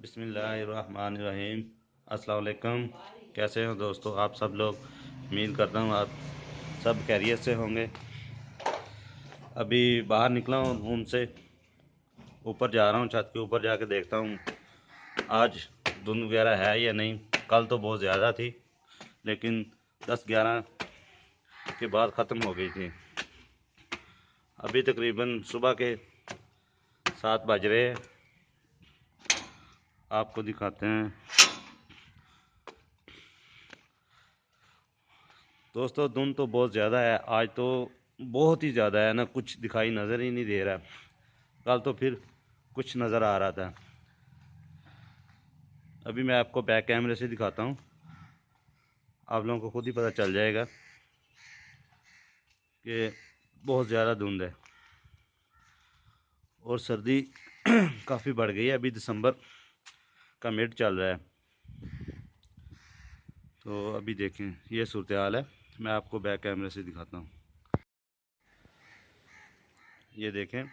बिस्मिल्लाहिर्रहमानिर्रहीम। अस्सलाम वालेकुम। कैसे हो दोस्तों आप सब लोग? उम्मीद करता हूँ आप सब खैरियत से होंगे। अभी बाहर निकला हूँ रूम से, ऊपर जा रहा हूँ, छत के ऊपर जाके देखता हूँ आज धुंध वगैरह है या नहीं। कल तो बहुत ज़्यादा थी, लेकिन 10-11 के बाद ख़त्म हो गई थी। अभी तकरीबन सुबह के 7 बज रहे हैं। आपको दिखाते हैं दोस्तों, धुंध तो बहुत ज़्यादा है आज, तो बहुत ही ज़्यादा है ना, कुछ दिखाई नज़र ही नहीं दे रहा। कल तो फिर कुछ नज़र आ रहा था। अभी मैं आपको बैक कैमरे से दिखाता हूँ, आप लोगों को खुद ही पता चल जाएगा कि बहुत ज़्यादा धुंध है और सर्दी काफ़ी बढ़ गई है। अभी दिसंबर का मिड चल रहा है, तो अभी देखें ये सूरत हाल है। मैं आपको बैक कैमरे से दिखाता हूँ। ये देखें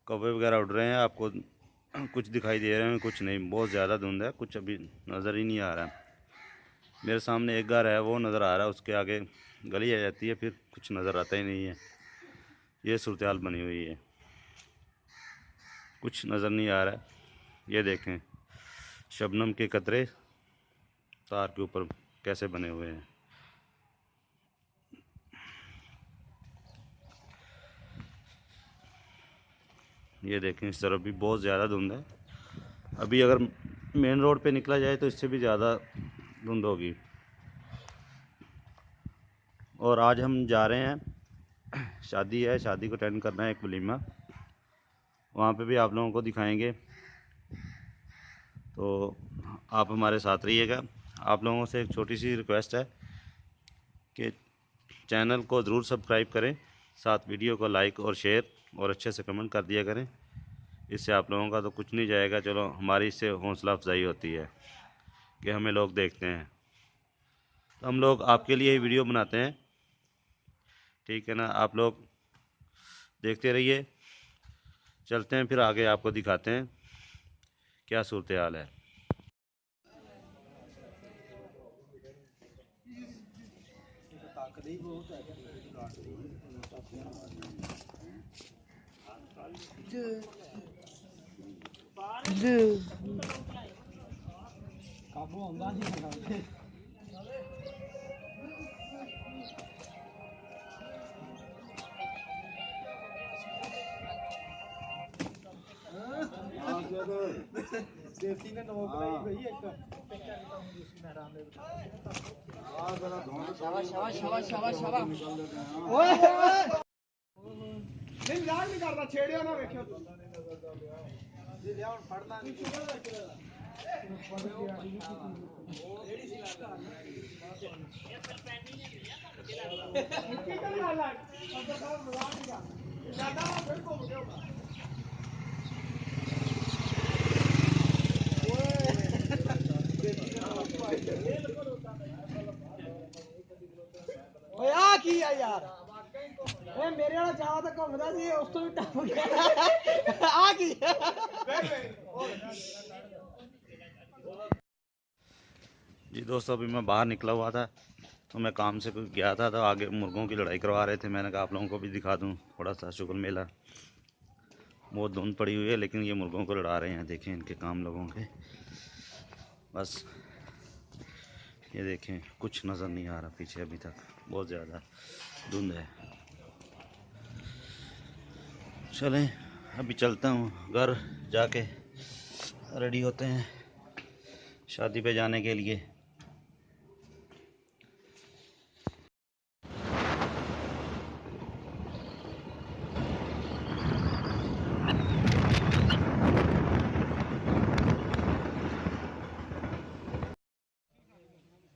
कौवे वगैरह उड़ रहे हैं, आपको कुछ दिखाई दे रहे हैं, कुछ नहीं। बहुत ज़्यादा धुंध है, कुछ अभी नज़र ही नहीं आ रहा है। मेरे सामने एक घर है, वो नज़र आ रहा है, उसके आगे गली आ जाती है, फिर कुछ नज़र आता ही नहीं है। ये सूरत हाल बनी हुई है, कुछ नज़र नहीं आ रहा है। ये देखें शबनम के कतरे तार के ऊपर कैसे बने हुए हैं। ये देखें इस तरफ भी बहुत ज़्यादा धुंध है। अभी अगर मेन रोड पे निकला जाए तो इससे भी ज़्यादा धुंध होगी। और आज हम जा रहे हैं, शादी है, शादी को अटेंड करना है, एक वलीमा। वहाँ पे भी आप लोगों को दिखाएंगे, तो आप हमारे साथ रहिएगा। आप लोगों से एक छोटी सी रिक्वेस्ट है कि चैनल को ज़रूर सब्सक्राइब करें, साथ वीडियो को लाइक और शेयर और अच्छे से कमेंट कर दिया करें। इससे आप लोगों का तो कुछ नहीं जाएगा, चलो हमारी इससे हौसला अफजाई होती है कि हमें लोग देखते हैं। तो हम लोग आपके लिए ही वीडियो बनाते हैं, ठीक है ना। आप लोग देखते रहिए। चलते हैं फिर आगे, आपको दिखाते हैं क्या सूरत हाल है। सेफ्टी ने नोक लाई भाई एक क्या कहता हूं दूसरी मेहरान ने हां जरा धोना। शाबाश शाबाश शाबाश शाबाश शाबाश। ओए नहीं मजाक नहीं करदा, छेड़ियो ना, वेखियो जी ले हुन फड़ना नहीं। रेडी सी ला ये पल पैनी ने भैया को के लग मुट्ठी का ला ला अब तो साहब मजाक नहीं कर ज्यादा फिर घूम गया होगा। ਓਏ ਆ ਕੀ ਆ ਯਾਰ, ਓਏ ਮੇਰੇ ਵਾਲਾ ਚਾਹ ਤਾਂ ਘੁੰਮਦਾ ਸੀ, ਉਸ ਤੋਂ ਵੀ ਟੱਪ ਗਿਆ। ਆ ਕੀ जी दोस्तों, अभी मैं बाहर निकला हुआ था, तो मैं काम से गया था, तो आगे मुर्गों की लड़ाई करवा रहे थे। मैंने कहा आप लोगों को भी दिखा दूं थोड़ा सा शुक्र मेला। बहुत धुंध पड़ी हुई है, लेकिन ये मुर्गों को लड़ा रहे हैं। देखें इनके काम लोगों के, बस ये देखें कुछ नज़र नहीं आ रहा पीछे अभी तक, बहुत ज़्यादा धुंध है। चलें अभी चलता हूँ घर, जाके रेडी होते हैं शादी पे जाने के लिए।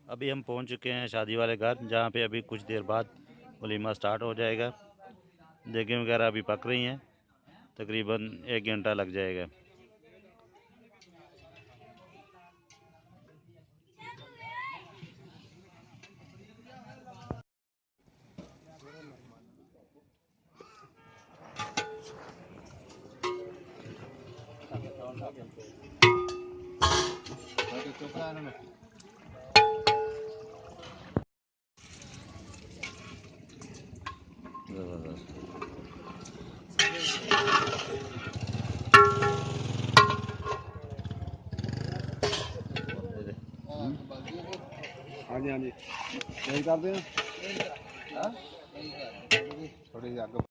अभी हम पहुंच चुके हैं शादी वाले घर, जहां पे अभी कुछ देर बाद वलीमा स्टार्ट हो जाएगा। देखें वगैरह अभी पक रही हैं, तकरीबन 1 घंटा लग जाएगा। हाँ जी हाँ जी यही करते हैं थोड़ी सी आगे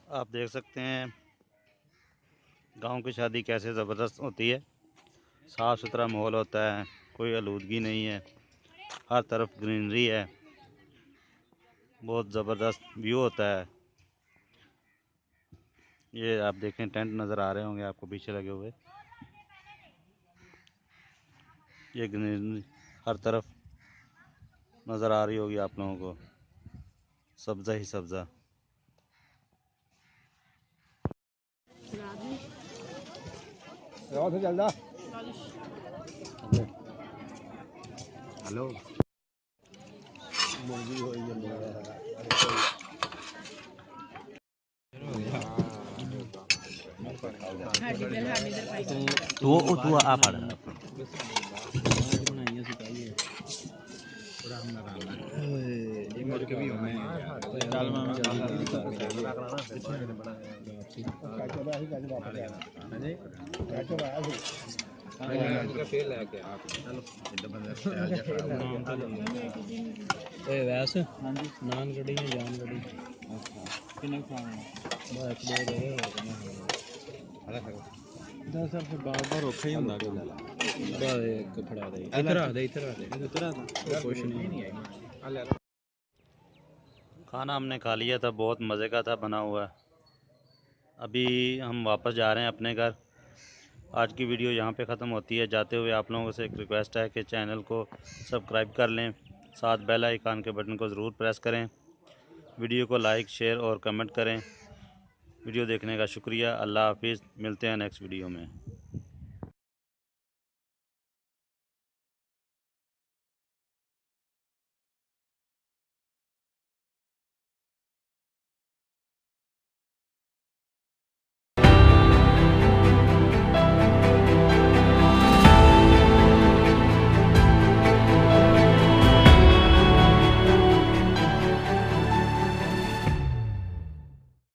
आप देख सकते हैं गांव की शादी कैसे ज़बरदस्त होती है। साफ़ सुथरा माहौल होता है, कोई आलूदगी नहीं है, हर तरफ ग्रीनरी है, बहुत ज़बरदस्त व्यू होता है। ये आप देखें टेंट नज़र आ रहे होंगे आपको पीछे लगे हुए। ये ग्रीनरी हर तरफ नज़र आ रही होगी आप लोगों को, सब्ज़ा ही सब्ज़ा। से चल जा हेलो मुर्गी हो तू आ फड़ वैसे नान कड़ी या जान कड़ी किन्ने खाना बस दो दे सर फिर बार बार औखा ही होंदा बस एक फड़ा दे इधर आ दे कुछ नहीं खाना हमने खा लिया था, बहुत मज़े का था बना हुआ। अभी हम वापस जा रहे हैं अपने घर। आज की वीडियो यहाँ पे ख़त्म होती है। जाते हुए आप लोगों से एक रिक्वेस्ट है कि चैनल को सब्सक्राइब कर लें, साथ बेल आइकन के बटन को ज़रूर प्रेस करें, वीडियो को लाइक शेयर और कमेंट करें। वीडियो देखने का शुक्रिया। अल्लाह हाफिज़। मिलते हैं नेक्स्ट वीडियो में।